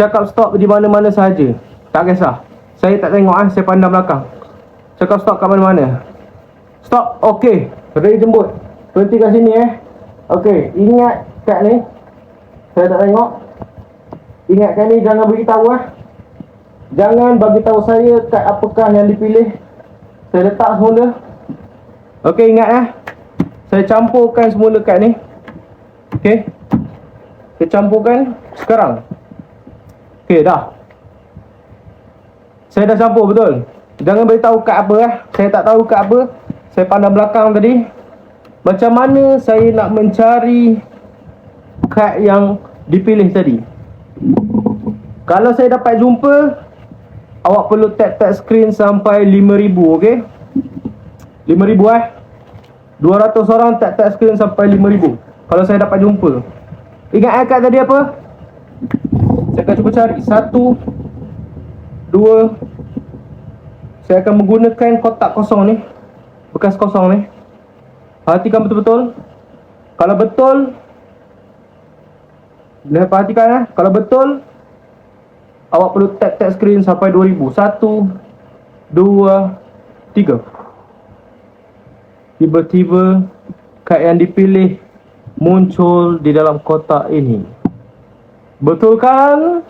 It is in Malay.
cakap stop di mana-mana sahaja. Tak kisah. Saya tak tengok saya pandang belakang. Cakap stop kat mana-mana. Stop. Okey. Ready jemput. Berhenti kat sini Okey, ingat kat ni. Saya tak tengok. Ingat kat ni, jangan beritahu Jangan bagi tahu saya kat apakah yang dipilih. Saya letak semula. Okey, ingat Saya campurkan semula kat ni. Okey. Saya campurkan sekarang. Okey, dah. Saya dah campur betul. Jangan beritahu kat apa Saya tak tahu kat apa. Saya pandang belakang tadi. Macam mana saya nak mencari kad yang dipilih tadi? Kalau saya dapat jumpa, awak perlu tap screen sampai 5,000, okey? 5,000 200 orang tap screen sampai 5,000. Kalau saya dapat jumpa. Ingat kad tadi apa? Saya akan cuba cari. 1 2. Saya akan menggunakan kotak kosong ni. Bekas kosong ni. Perhatikan betul-betul. Kalau betul, lihat, perhatikan Kalau betul, awak perlu tap screen sampai 2,000. 1 2 3. Tiba-tiba kad yang dipilih muncul di dalam kotak ini. Betul kan?